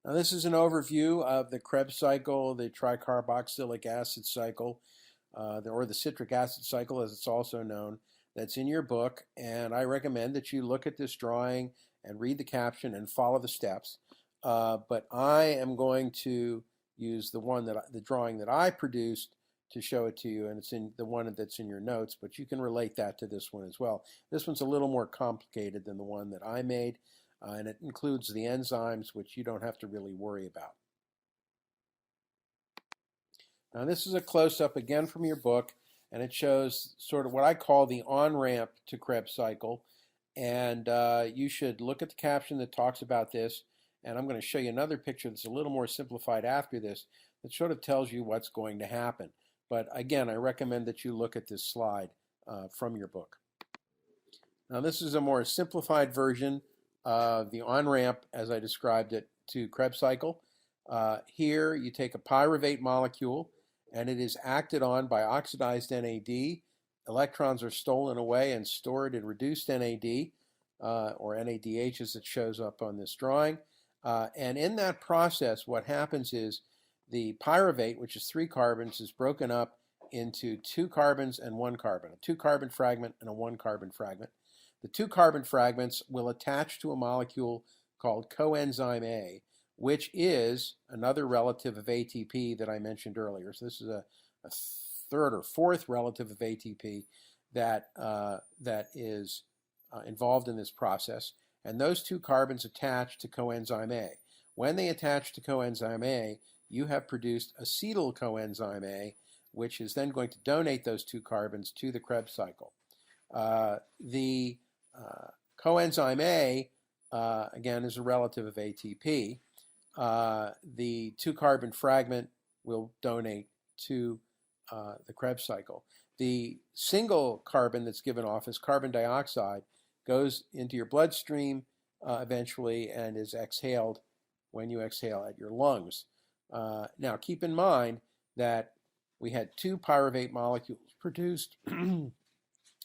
Now this is an overview of the Krebs cycle, the tricarboxylic acid cycle, or the citric acid cycle as it's also known, that's in your book, and I recommend that you look at this drawing and read the caption and follow the steps. But I am going to use the drawing that I produced to show it to you, and it's in the one that's in your notes, but you can relate that to this one as well. This one's a little more complicated than the one that I made, and it includes the enzymes, which you don't have to really worry about. Now this is a close-up again from your book, and it shows sort of what I call the on-ramp to Krebs cycle, and you should look at the caption that talks about this, and I'm going to show you another picture that's a little more simplified after this that sort of tells you what's going to happen. But again, I recommend that you look at this slide from your book. Now this is a more simplified version of the on-ramp as I described it to Krebs cycle. Here you take a pyruvate molecule and it is acted on by oxidized NAD. Electrons are stolen away and stored in reduced NAD, or NADH as it shows up on this drawing. And in that process, what happens is the pyruvate, which is 3 carbons, is broken up into 2 carbons and 1 carbon, a 2-carbon fragment and a 1-carbon fragment. The 2-carbon fragments will attach to a molecule called coenzyme A, which is another relative of ATP that I mentioned earlier. So this is a third or fourth relative of ATP that is involved in this process. And those 2 carbons attach to coenzyme A. When they attach to coenzyme A, you have produced acetyl coenzyme A, which is then going to donate those 2 carbons to the Krebs cycle. The coenzyme A, again, is a relative of ATP. The 2-carbon fragment will donate to the Krebs cycle. The single carbon that's given off as carbon dioxide goes into your bloodstream eventually and is exhaled when you exhale at your lungs. Now keep in mind that we had 2 pyruvate molecules produced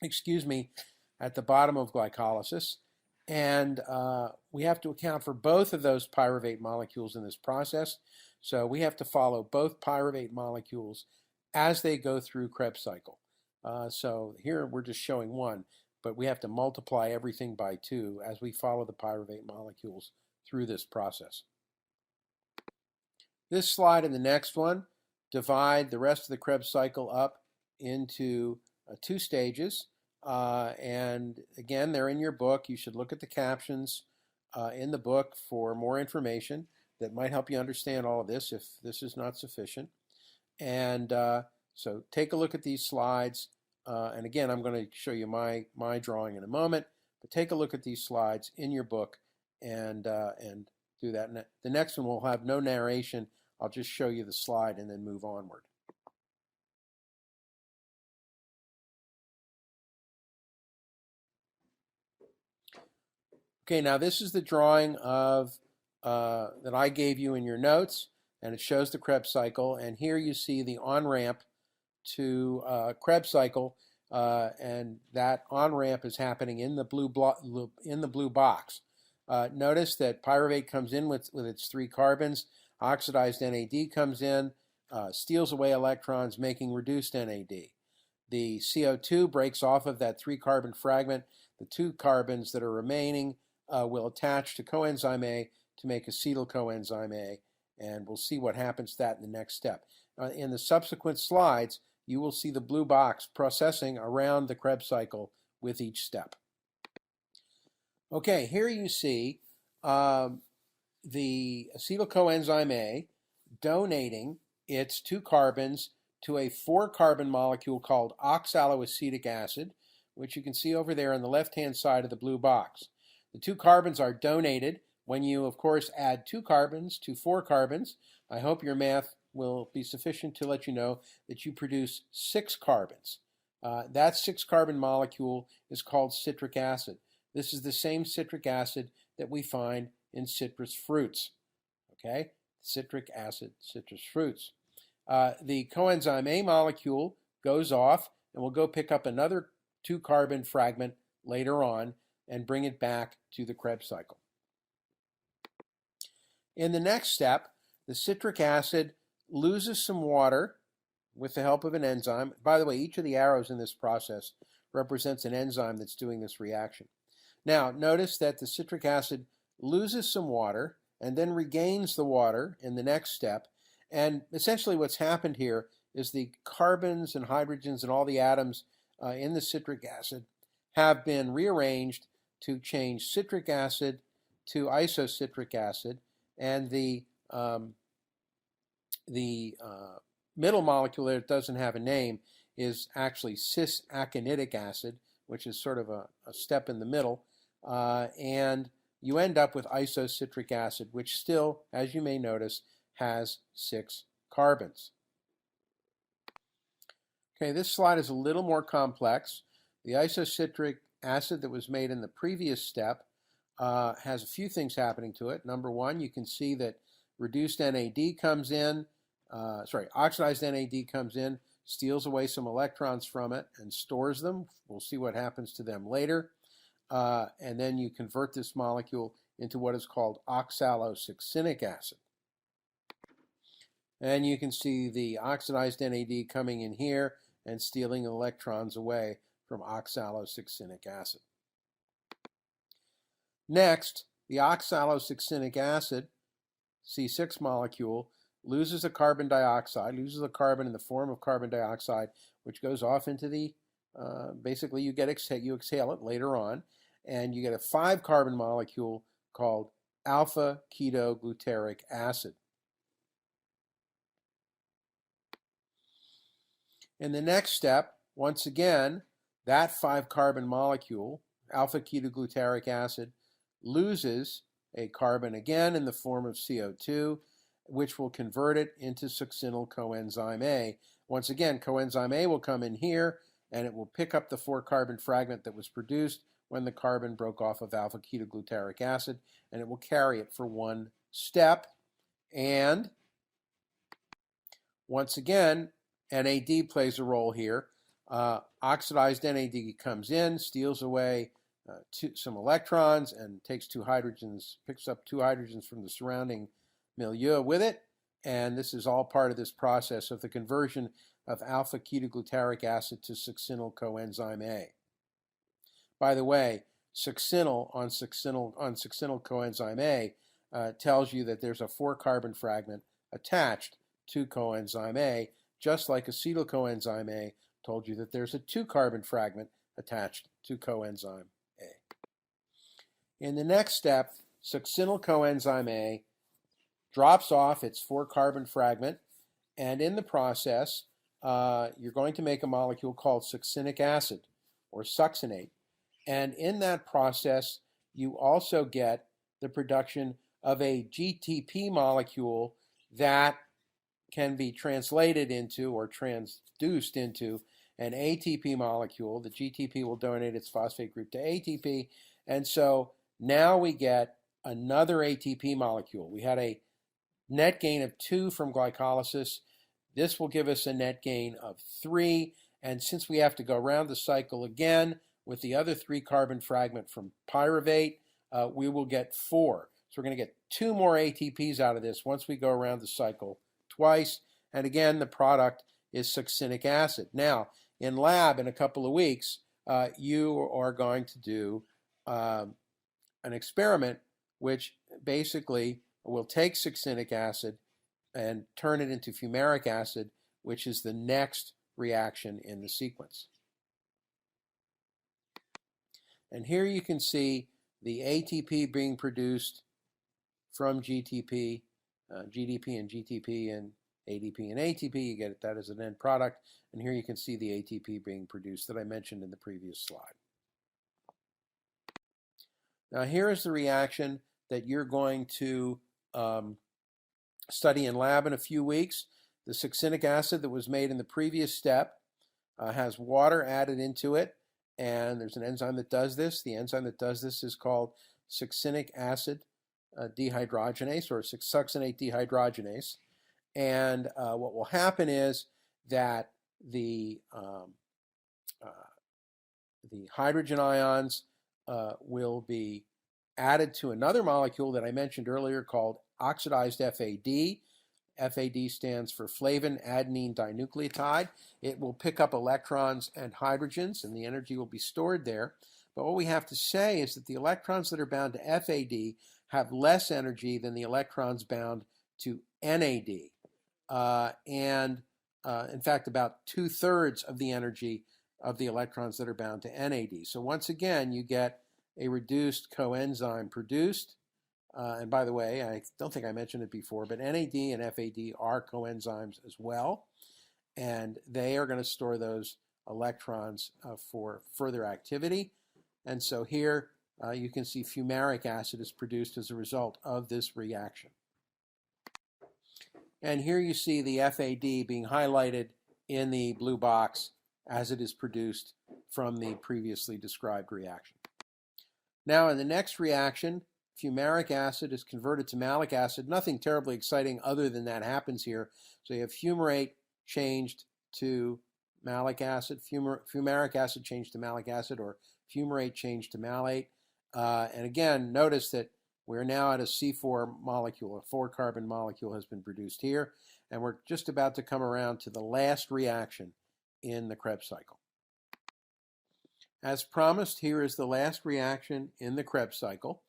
excuse me, at the bottom of glycolysis, and we have to account for both of those pyruvate molecules in this process. So we have to follow both pyruvate molecules as they go through Krebs cycle. So here we're just showing one, but we have to multiply everything by 2 as we follow the pyruvate molecules through this process. This slide and the next one divide the rest of the Krebs cycle up into 2 stages. And again, they're in your book. You should look at the captions in the book for more information that might help you understand all of this if this is not sufficient. And so take a look at these slides. And again, I'm going to show you my drawing in a moment, but take a look at these slides in your book and do that. And the next one will have no narration. I'll just show you the slide and then move onward. Okay, now this is the drawing of that I gave you in your notes, and it shows the Krebs cycle. And here you see the on-ramp to Krebs cycle, and that on-ramp is happening in the blue box. Notice that pyruvate comes in with its 3 carbons. Oxidized NAD comes in, steals away electrons, making reduced NAD. The CO2 breaks off of that 3-carbon fragment. The 2 carbons that are remaining will attach to coenzyme A to make acetyl coenzyme A, and we'll see what happens to that in the next step. In the subsequent slides, you will see the blue box processing around the Krebs cycle with each step. Okay, here you see the acetyl coenzyme A donating its 2 carbons to a 4-carbon molecule called oxaloacetic acid, which you can see over there on the left-hand side of the blue box. The 2 carbons are donated when you, of course, add 2 carbons to 4 carbons. I hope your math will be sufficient to let you know that you produce 6 carbons. That 6-carbon molecule is called citric acid. This is the same citric acid that we find in citrus fruits. Okay, citric acid, citrus fruits. The coenzyme A molecule goes off and will go pick up another 2-carbon fragment later on and bring it back to the Krebs cycle. In the next step, the citric acid loses some water with the help of an enzyme. By the way, each of the arrows in this process represents an enzyme that's doing this reaction. Now, notice that the citric acid loses some water and then regains the water in the next step. And essentially what's happened here is the carbons and hydrogens and all the atoms in the citric acid have been rearranged to change citric acid to isocitric acid, and the middle molecule that doesn't have a name is actually cis-aconitic acid, which is sort of a step in the middle, and you end up with isocitric acid, which still, as you may notice, has 6 carbons. Okay, this slide is a little more complex. The isocitric acid that was made in the previous step has a few things happening to it. Number one, you can see that reduced NAD comes in, oxidized NAD comes in, steals away some electrons from it and stores them. We'll see what happens to them later. And then you convert this molecule into what is called oxalosuccinic acid. And you can see the oxidized NAD coming in here and stealing electrons away from oxalosuccinic acid. Next, the oxalosuccinic acid, C6 molecule, loses a carbon dioxide, loses a carbon in the form of carbon dioxide, which goes off into the, basically you exhale it later on, and you get a 5-carbon molecule called alpha-ketogluteric acid. In the next step, once again, that 5-carbon molecule, alpha-ketogluteric acid, loses a carbon again in the form of CO2, which will convert it into succinyl coenzyme A. Once again, coenzyme A will come in here, and it will pick up the 4-carbon fragment that was produced when the carbon broke off of alpha-ketogluteric acid, and it will carry it for one step. And once again, NAD plays a role here. Oxidized NAD comes in, steals away some electrons, and takes 2 hydrogens, picks up 2 hydrogens from the surrounding milieu with it. And this is all part of this process of the conversion of alpha-ketogluteric acid to succinyl coenzyme A. By the way, succinyl coenzyme A tells you that there's a 4-carbon fragment attached to coenzyme A, just like acetyl coenzyme A told you that there's a 2-carbon fragment attached to coenzyme A. In the next step, succinyl coenzyme A drops off its 4-carbon fragment, and in the process, you're going to make a molecule called succinic acid, or succinate. And in that process, you also get the production of a GTP molecule that can be translated into or transduced into an ATP molecule. The GTP will donate its phosphate group to ATP, and so now we get another ATP molecule. We had a net gain of 2 from glycolysis. This will give us a net gain of 3, and since we have to go around the cycle again with the other 3-carbon fragment from pyruvate, we will get 4. So we're going to get 2 more ATPs out of this once we go around the cycle twice, and again the product is succinic acid. Now, in lab in a couple of weeks, you are going to do an experiment which basically will take succinic acid and turn it into fumaric acid, which is the next reaction in the sequence. And here you can see the ATP being produced from GTP, GDP and GTP and ADP and ATP. You get that as an end product. And here you can see the ATP being produced that I mentioned in the previous slide. Now here is the reaction that you're going to study in lab in a few weeks. The succinic acid that was made in the previous step has water added into it, and there's an enzyme that does this. The enzyme that does this is called succinic acid dehydrogenase, or succinate dehydrogenase. And what will happen is that the hydrogen ions will be added to another molecule that I mentioned earlier called oxidized FAD. FAD stands for flavin adenine dinucleotide. It will pick up electrons and hydrogens, and the energy will be stored there. But what we have to say is that the electrons that are bound to FAD have less energy than the electrons bound to NAD. In fact, about 2/3 of the energy of the electrons that are bound to NAD. So once again, you get a reduced coenzyme produced. And by the way, I don't think I mentioned it before, but NAD and FAD are coenzymes as well. And they are going to store those electrons for further activity. And so here you can see fumaric acid is produced as a result of this reaction. And here you see the FAD being highlighted in the blue box as it is produced from the previously described reaction. Now in the next reaction, fumaric acid is converted to malic acid. Nothing terribly exciting other than that happens here. So you have fumarate changed to malic acid, fumaric acid changed to malic acid, or fumarate changed to malate. And again, notice that we're now at a C4 molecule. A 4-carbon molecule has been produced here. And we're just about to come around to the last reaction in the Krebs cycle. As promised, here is the last reaction in the Krebs cycle.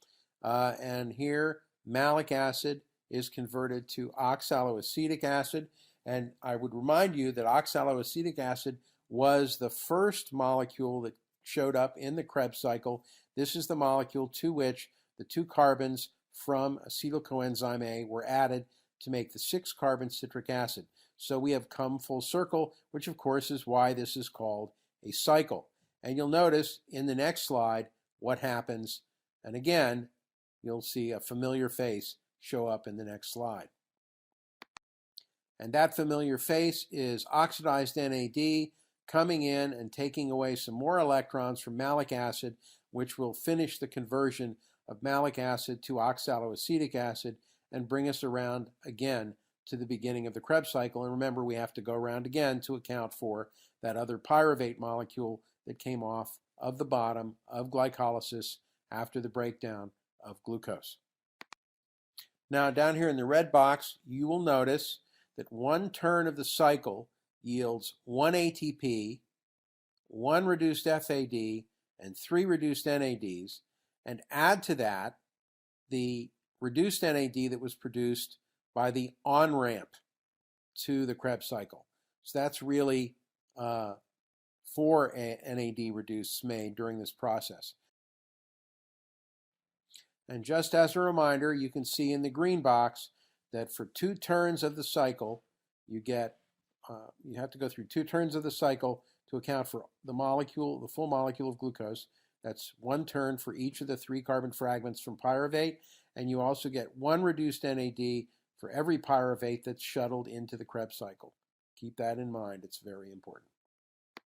And here, malic acid is converted to oxaloacetic acid. And I would remind you that oxaloacetic acid was the first molecule that showed up in the Krebs cycle. This is the molecule to which the 2 carbons from acetyl coenzyme A were added to make the 6-carbon citric acid. So we have come full circle, which of course is why this is called a cycle. And you'll notice in the next slide what happens. And again, you'll see a familiar face show up in the next slide. And that familiar face is oxidized NAD coming in and taking away some more electrons from malic acid, which will finish the conversion of malic acid to oxaloacetic acid and bring us around again to the beginning of the Krebs cycle. And remember, we have to go around again to account for that other pyruvate molecule that came off of the bottom of glycolysis after the breakdown of glucose. Now down here in the red box, you will notice that 1 turn of the cycle yields 1 ATP, 1 reduced FAD, and 3 reduced NADs, and add to that the reduced NAD that was produced by the on-ramp to the Krebs cycle. So that's really 4 NAD reduced made during this process. And just as a reminder, you can see in the green box that for 2 turns of the cycle, you have to go through 2 turns of the cycle to account for the molecule, the full molecule of glucose. That's 1 turn for each of the 3 carbon fragments from pyruvate, and you also get 1 reduced NAD for every pyruvate that's shuttled into the Krebs cycle. Keep that in mind, it's very important.